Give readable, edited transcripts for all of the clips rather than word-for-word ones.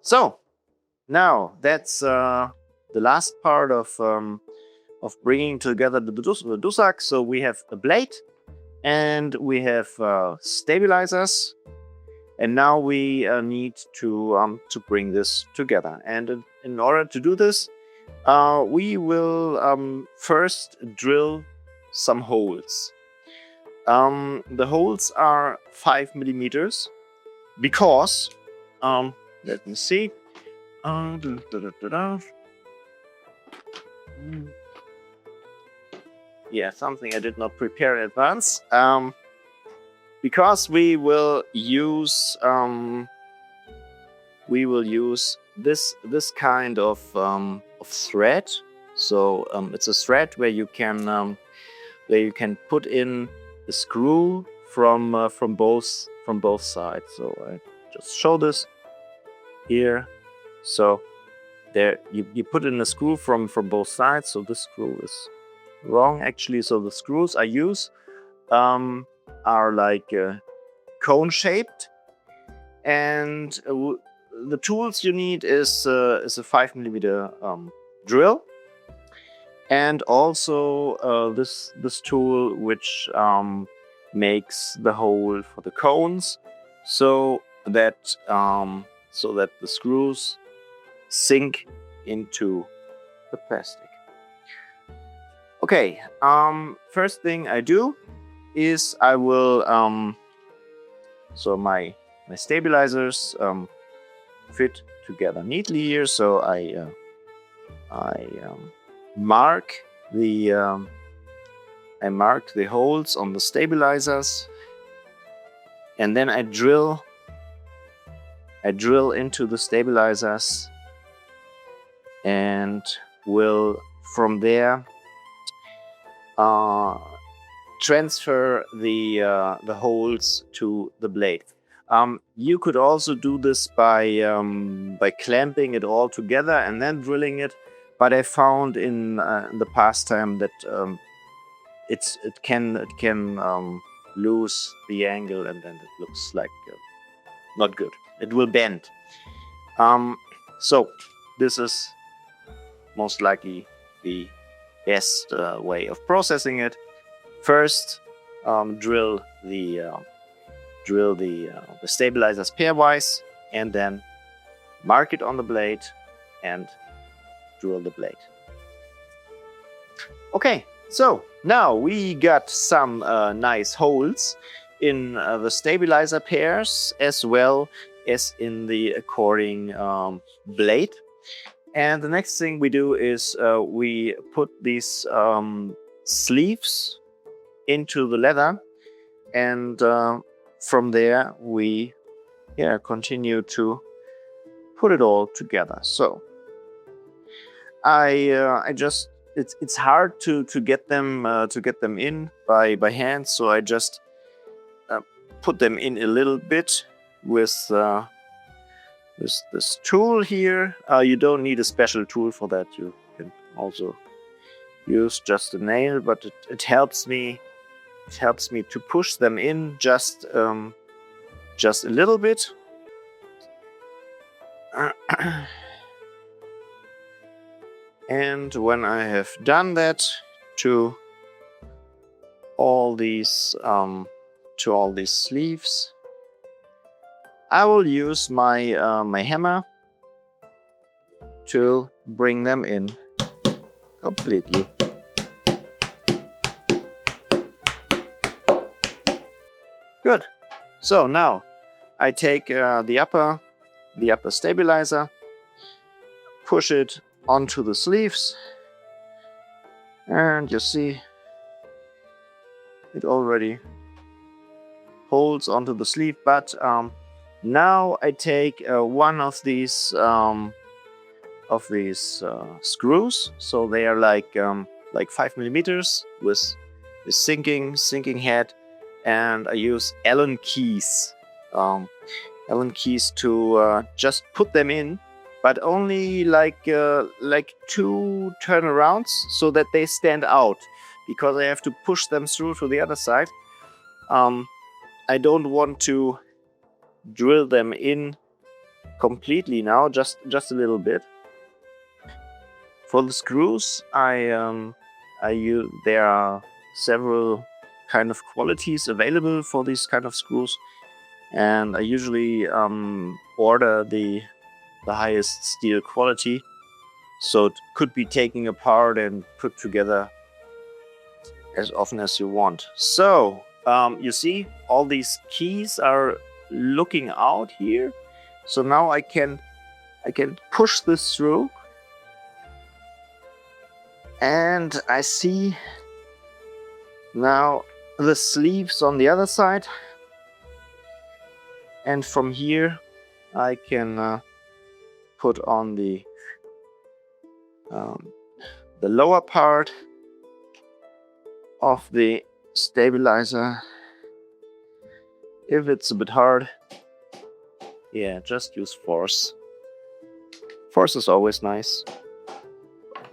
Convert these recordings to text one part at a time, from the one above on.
So now that's the last part of bringing together the Dussack. So we have a blade and we have stabilizers, and now we need to bring this together. And in order to do this, we will first drill some holes. The holes are 5 millimeters because, let me see. Yeah, something I did not prepare in advance. Because we will use this kind of thread. So it's a thread where you can put in a screw from both sides. So I just show this here. So there you put in a screw from both sides. So this screw is wrong actually. So the screws I use are like cone shaped, and the tools you need is a 5 millimeter drill, and also this tool which makes the hole for the cones, so that the screws sink into the plastic. Okay, first thing I do is I will so my stabilizers fit together neatly here. So I mark the holes on the stabilizers, and then I drill into the stabilizers, and will from there transfer the holes to the blade. You could also do this by clamping it all together and then drilling it, but I found in the past time that it can lose the angle, and then it looks like not good. It will bend. So this is most likely the best way of processing it. First, drill the stabilizers pairwise, and then mark it on the blade and drill the blade. Okay, so now we got some nice holes in the stabilizer pairs as well as in the according blade. And the next thing we do is we put these sleeves into the leather, and from there we continue to put it all together. So I just it's hard to get them in by hand, so I just put them in a little bit with this tool here. You don't need a special tool for that. You can also use just a nail, but it helps me. It helps me to push them in just a little bit. And when I have done that to all these sleeves, I will use my my HEMA to bring them in completely. Good. So now I take the upper stabilizer, push it onto the sleeves, and you see it already holds onto the sleeve. But now I take one of these screws. So they are like 5 millimeters with the sinking head, and I use Allen keys. Allen keys to just put them in, but only like 2 turnarounds so that they stand out, because I have to push them through to the other side. I don't want to drill them in completely now, just a little bit. For the screws, there are several kind of qualities available for these kind of screws, and I usually order the highest steel quality, so it could be taken apart and put together as often as you want. So you see, all these keys are looking out here. So now I can push this through, and I see now the sleeves on the other side, and from here I can put on the lower part of the stabilizer. If it's a bit hard, yeah, just use force. Force is always nice.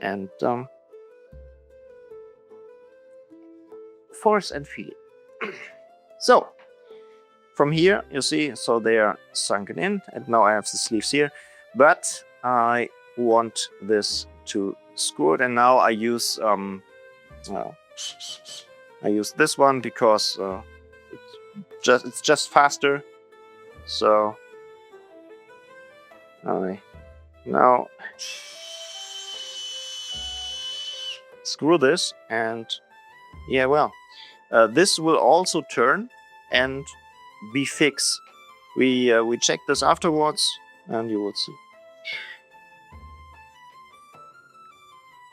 And force and feel. So from here, you see, so they are sunken in, and now I have the sleeves here, but I want this to screw it, and now I use this one because it's just faster. So I now screw this, and yeah, well, this will also turn and be fixed. We check this afterwards, and you will see.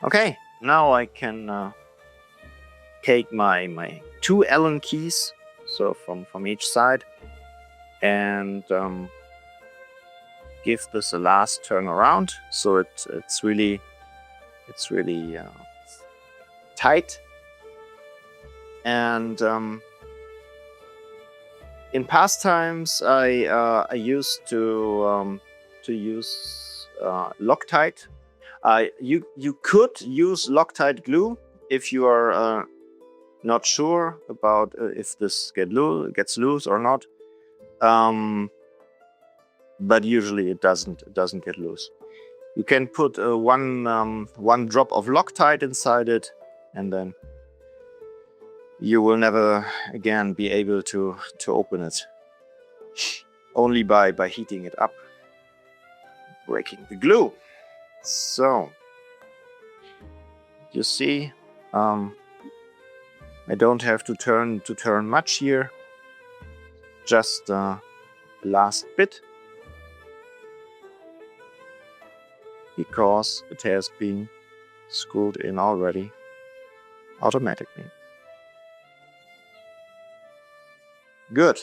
Okay, now I can take my 2 Allen keys, so from each side, and give this a last turn around, so it's really tight. And in past times, I used to use Loctite. You could use Loctite glue if you are not sure about if this gets loose or not. But usually it doesn't get loose. You can put one drop of Loctite inside it, and then you will never again be able to open it. Only by heating it up, breaking the glue. So you see, I don't have to turn much here. Just last bit, because it has been screwed in already automatically. Good.